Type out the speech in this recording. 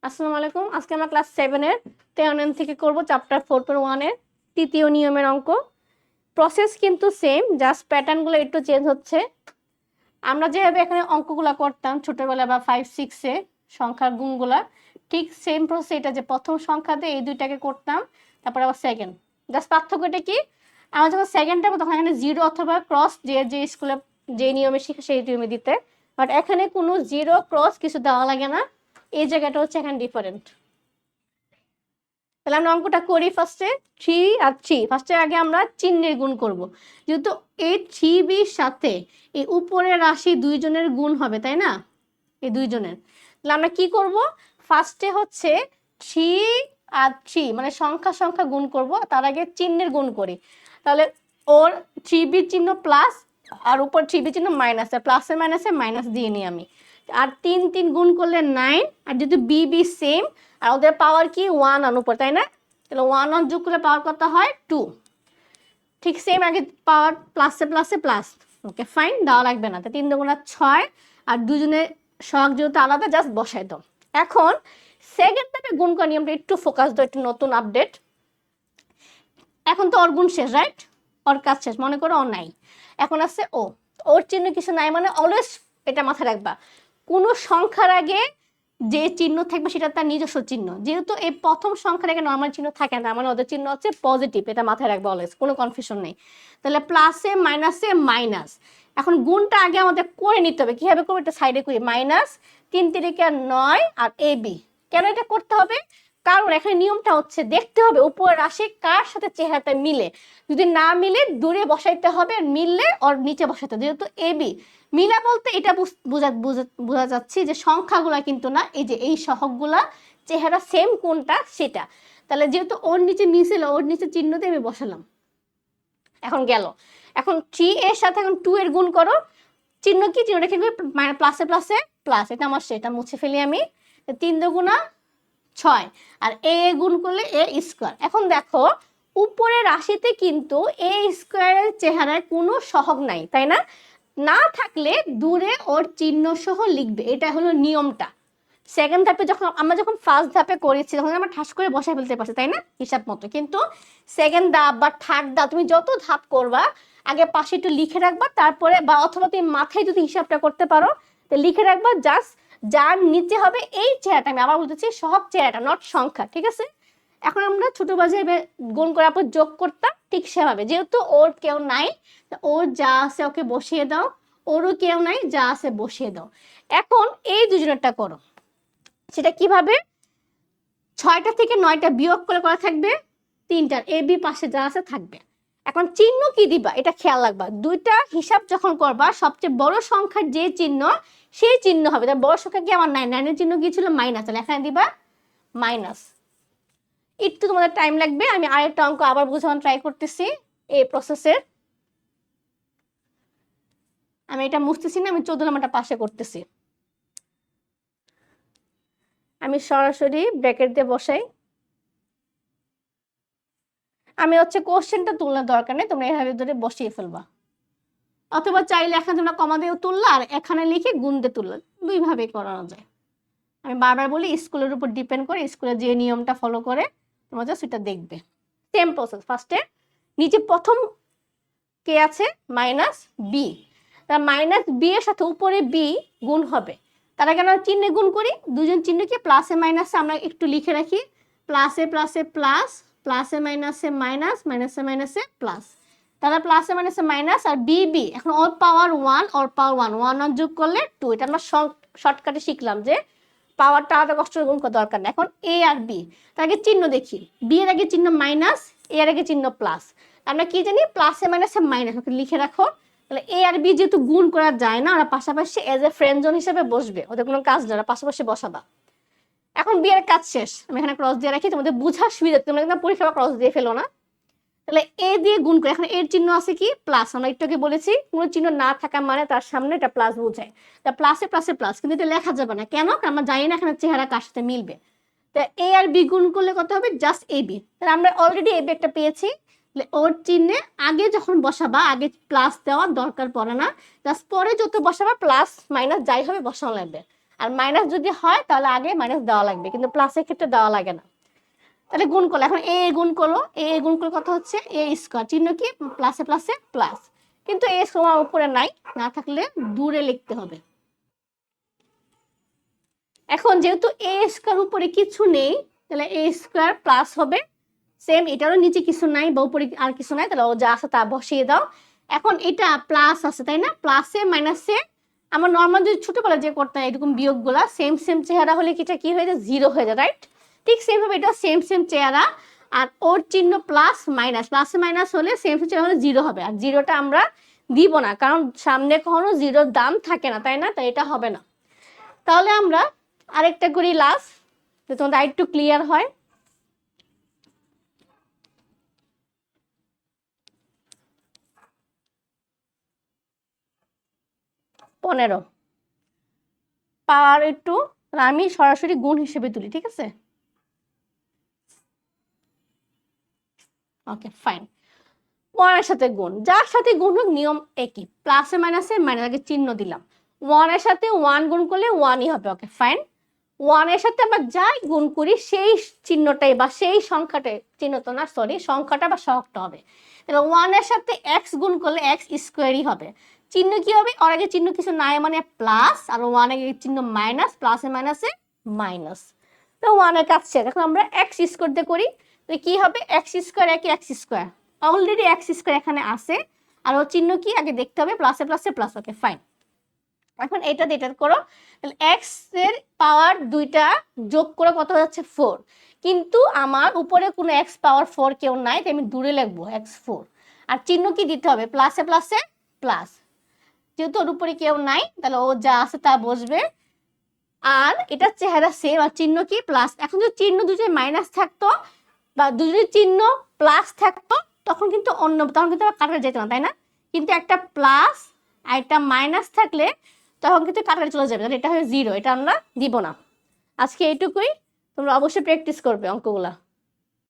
আসসালামু আলাইকুম। আজকে আমরা ক্লাস 7 এর 13 থেকে করব চ্যাপ্টার 4.1 এর তৃতীয় নিয়মের অঙ্ক। প্রসেস কিন্তু সেম, জাস্ট প্যাটার্নগুলো একটু চেঞ্জ হচ্ছে। আমরা যেভাবে এখানে অঙ্কগুলো করতাম ছোটবেলা বা 5-6 এ সংখ্যার গুণগুলা, ঠিক সেম প্রসেস এটা, যে প্রথম সংখ্যা দিয়ে এই দুইটাকে করতাম, তারপর আবার সেকেন্ড। জাস্ট পার্থক্যটা কি, আমরা যখন সেকেন্ডটা তখন এখানে জিরো অথবা ক্রস যে স্কুলে যে নিয়মে শিখে সেই নিয়মে দিতে, বাট এখানে কোনো জিরো ক্রস কিছু দেওয়া লাগে না। এই জায়গাটা হচ্ছে এখানে ডিফারেন্ট। তাহলে আমরা অঙ্কটা করি। ফার্স্টে 3 আর 3, ফার্স্টে আগে আমরা চিহ্নের গুণ করব। যেহেতু এই 3b সাথে এই উপরের রাশি দুইজনের গুণ হবে, তাই না, এই দুইজনের। তাহলে আমরা কি করব, ফার্স্টে হচ্ছে 3 আর 3 মানে সংখ্যা সংখ্যা গুণ করব, তার আগে চিহ্নের গুণ করি। তাহলে ওর 3b চিহ্ন প্লাস আর উপর 3b চিহ্ন মাইনাস, প্লাসে মাইনাসে মাইনাস দিয়ে নিই আমি। আর 3 3 গুণ করলে 9, আর যেহেতু বি সেম আর ওদের পাওয়ার কি 1 আর উপর, তাই না, তাহলে 1 যোগ করলে পাওয়ার কত হয় 2। ঠিক সেম আগে পাওয়ার প্লাসে প্লাসে প্লাস, ওকে ফাইন, দেওয়া লাগবে না। তো 3 দুগুণা 6 আর দুজনের সহগ যেহেতু আলাদা, জাস্ট বসাই দাও। এখন সেকেন্ড ধাপে গুণ করার নিয়মটা একটু ফোকাস দাও, একটু নতুন আপডেট। এখন তো ওর গুণ শেষ, রাইট, ওর কাজ শেষ, মনে করো ও নাই, এখন আছে ও, ওর চিহ্ন কিছু নাই, মানে অলওয়েজ এটা মাথায় রাখবা, কোনো সংখ্যার আগে যে চিহ্ন থাকবে সেটা তার নিজস্ব চিহ্ন। যেহেতু এই প্রথম সংখ্যার আগে নর্মাল চিহ্ন থাকে না, মানে ওদের চিহ্ন হচ্ছে পজিটিভ, এটা মাথায় রাখবে অলওয়েজ, কোনো কনফিউশন নেই। তাহলে প্লাসে মাইনাসে মাইনাস, এখন গুণটা আগে আমাদের করে নিতে হবে। কিভাবে করবো, এটা সাইডে করি, মাইনাস 3 3 9 আর এ বি। কেন এটা করতে হবে, কারণ এখানে নিয়মটা হচ্ছে দেখতে হবে উপরের রাশি কার সাথে চেহারাটা মিলে, যদি না মিলে দূরে বসাইতে হবে, আর মিললে ওর নিচে বসাইতে হবে। যেহেতু এ বি মিলা বলতে এটা বোঝা যাচ্ছে যে সংখ্যাগুলা কিন্তু না, এই যে এই সহগগুলা চেহারা সেম কোনটা সেটা। তাহলে যেহেতু ওর নিচে মিছিল, ওর নিচে চিহ্ন দিয়ে আমি বসালাম। এখন গেল, এখন 3 এর সাথে এখন 2 এর গুণ করো, চিহ্ন কি, চিহ্ন রেখে প্লাসে প্লাসে প্লাস, এটা আমার সেটা মুছে ফেলি আমি। 3 দুগুণা 6 আর এ গুণ করলে এ স্কোয়ার। এখন দেখো উপরের রাশিতে কিন্তু এ স্কোয়ারের চেহারায় কোনো সহগ নাই, তাই না, না থাকলে দূরে ওর চিহ্ন সহ লিখবে, এটা হলো নিয়মটা। সেকেন্ড ধাপে যখন ফার্স্ট ধাপে করেছি তখন আমরা ঠাস করে বসায় ফেলতে পারছি, তাই না, হিসাব মতো। কিন্তু সেকেন্ড ধাপ বা থার্ড ধাপ তুমি যত ধাপ করবা, আগে পাশে একটু লিখে রাখবা, তারপরে বা অথবা তুমি মাথায় যদি হিসাবটা করতে পারো তো লিখে রাখবা, জাস্ট যার নিচে হবে এই চেহারাটা, আমি আবার বলতেছি সহগ চেহারাটা, নট সংখ্যা, ঠিক আছে। এখন আমরা ছোট বাজারে গুণ করার পর যোগ করতাম, ঠিক সেভাবে, যেহেতু ওর কেউ নাই, ওর যা আছে ওকে বসিয়ে দাও, ওরও কেউ নাই, যা আছে বসিয়ে দাও। এখন এই দুজনেরটা করো, সেটা কিভাবে, 6টা থেকে 9টা বিয়োগ করে করা থাকবে, 3টার এ বি পাশে যা আছে থাকবে। এখন চিহ্ন কি দিবা এটা খেয়াল রাখবা, দুইটা হিসাব যখন করবা সবচেয়ে বড় সংখ্যার যে চিহ্ন সেই চিহ্ন হবে। তার বড় সংখ্যা কি আমার 9, 9 এর চিহ্ন কি ছিল মাইনাস, তাহলে এখানে দিবা মাইনাস। একটু তোমাদের টাইম লাগবে, আমি আরেকটা অঙ্ক আবার বোঝানোর ট্রাই করতেছি এই প্রসেসের। আমি এটা মুছতেছি না, আমি 14 নাম্বারটা পাশে করতেছি। আমি সরাসরি ব্র্যাকেট দিয়ে বসাই, আমি হচ্ছে কোশ্চেনটা তুলনার দরকার নেই, তোমরা এভাবে ধরে বসিয়ে ফেলবা, অথবা চাইলে এখানে তোমরা কমা দিয়েও তুললা আর এখানে লিখে গুণ দিয়ে তুললা, দুইভাবেই করানো যায়। আমি বারবার বলি স্কুলের উপর ডিপেন্ড করে, স্কুলে যে নিয়মটা ফলো করে তোমরা জাস্ট সেটা দেখবে। সেম প্রসেস, ফার্স্টে নিচে প্রথম কে আছে মাইনাস বি, তার মাইনাস বি এর সাথে উপরে বি গুণ হবে, তার আগে আমরা চিহ্নে গুণ করি, দুজন চিহ্নকে প্লাসে মাইনাসে আমরা একটু লিখে রাখি, প্লাসে প্লাসে প্লাস, প্লাসে মাইনাসে মাইনাস, মাইনাসে মাইনাসে প্লাস, তাহলে প্লাসে মাইনাসে মাইনাস আর বি বি, এখন ওর পাওয়ার 1, ওর পাওয়ার 1, 1 যোগ করলে 2, এটা আমরা শর্টকাটে শিখলাম যে পাওয়ারটা আলাদা কষ্ট গুণ করার দরকার নেই। এখন এ আর বি, তার আগে চিহ্ন দেখি, বি এর আগে চিহ্ন মাইনাস, এ এর আগে চিহ্ন প্লাস, আমরা কি জানি প্লাসে মাইনাসে মাইনাস, ওকে লিখে রাখো। তাহলে এ আর বি যেহেতু গুণ করা যায় না, ওরা পাশাপাশি এজ এ ফ্রেন্ড জোন হিসেবে বসবে, ওদের কোনো কাজ নেই, ওরা পাশাপাশি বসাবা। এখন বি এর কাজ শেষ, আমি এখানে ক্রস দিয়ে রাখি তোমাদের বোঝার সুবিধা, তোমরা কিন্তু পরীক্ষা ক্রস দিয়ে ফেলো না। তাহলে এ দিয়ে গুণ করে, এখন এর চিহ্ন আছে কি প্লাস, আমরা একটু আগে বলেছি কোনো চিহ্ন না থাকা মানে তার সামনে এটা প্লাস বোঝায়, তা প্লাসে প্লাসে প্লাস, কিন্তু এটা লেখা যাবে না, কেন, কারণ আমরা জানি না এখানে চেহারা কার সাথে মিলবে। তা এ আর বি গুণ করলে কত হবে, জাস্ট এ বি, তাহলে আমরা অলরেডি এ বি একটা পেয়েছি। ওর চিহ্নে আগে যখন বসাবা আগে প্লাস দেওয়ার দরকার পড়ে না, জাস্ট পরে যত বসাবা প্লাস মাইনাস যাই হবে বসানো লাগবে। আর মাইনাস যদি হয় তাহলে আগে মাইনাস দেওয়া লাগবে, কিন্তু প্লাসের ক্ষেত্রে দেওয়া লাগে না। তাহলে গুণ করলো, এখন এ গুণ করলো, এ গুণ করলে কত হচ্ছে এ স্কোয়ার, চিহ্ন কি প্লাসে প্লাসে প্লাস, কিন্তু এ সমান উপরে নাই, না থাকলে দূরে লিখতে হবে। এখন যেহেতু এ স্কোয়ার উপরে কিছু নেই, তাহলে এ স্কোয়ার প্লাস হবে, সেম এটারও নিচে কিছু নাই বা উপরে আর কিছু নাই, তাহলে ও যা আছে তা বসিয়ে দাও। এখন এটা প্লাস আছে তাই না, প্লাসে মাইনাসে আমার নর্মাল যদি ছোটবেলা যে করতাম এরকম বিয়োগগুলা সেম সেম চেহারা হলে এটা কি হয়ে যায়, জিরো হয়ে যায়, রাইট? ঠিক সেমভাবে এটা সেম সেম চেহারা, আর ওর চিহ্ন প্লাস মাইনাস, প্লাসে মাইনাস হলে সেম সেম চেহারা হলে জিরো হবে, আর জিরোটা আমরা দিব না কারণ সামনে কখনো জিরোর দাম থাকে না তাই না, তাই এটা হবে না। তাহলে আমরা আরেকটা করি লাস্ট, যে তোমাদের আরেকটু ক্লিয়ার হয়। 15 পাওয়ার একটু আমি সরাসরি গুণ হিসেবে তুলি, ঠিক আছে? ওকে ফাইন, 1 এর সাথে গুণ, যার সাথে গুণ হোক নিয়ম একই, প্লাসে মাইনাসে মাইনাস আগে চিহ্ন দিলাম, 1 এর সাথে 1 গুণ করলে 1ই হবে, ওকে ফাইন। 1 এর সাথে আমরা যাই গুণ করি সেই চিহ্নটাই বা সেই সংখ্যাটাই, চিহ্ন তো না সরি, সংখ্যাটা বা সহগটা হবে। তাহলে 1 এর সাথে x গুণ করলে x স্কোয়ারই হবে, চিহ্ন কি হবে, ওর আগে চিহ্ন কিছু নাই মানে প্লাস, আর 1 এর চিহ্ন মাইনাস, প্লাসে মাইনাসে মাইনাস, তো 1 এর কাজ শেষ। এখন আমরা x স্কোয়ার দিয়ে করি, তো কি হবে x স্কোয়ার একই x square, already x square এখানে আছে, আর ওর চিহ্ন কি আগে দেখতে হবে প্লাসে প্লাসে প্লাস, ওকে ফাইন। এখন এটা দিয়ে এটা করো, তাহলে x এর পাওয়ার দুইটা যোগ করে কত হচ্ছে 4, কিন্তু আমার উপরে কোনো x পাওয়ার 4 কেউ নাই, তাই আমি দূরে লিখবো x4, আর চিহ্ন কি দিতে হবে প্লাসে প্লাসে প্লাস, যেহেতু ওর উপরে কেউ নাই তাহলে ও যা আছে তা বসবে, আর এটা চেহারা সেম আর চিহ্ন কি প্লাস। এখন যদি চিহ্ন দুটোই মাইনাস থাকতো বা দুটোই চিহ্ন প্লাস থাকতো তখন কিন্তু অন্য, তখন কিন্তু কাটারে যেত না তাই না, কিন্তু একটা প্লাস আর একটা মাইনাস থাকলে তখন কিন্তু কাটারে চলে যাবে, তাহলে এটা হয় জিরো, এটা আমরা দিব না। আজকে এইটুকুই, তোমরা অবশ্যই প্র্যাকটিস করবে অঙ্কগুলা।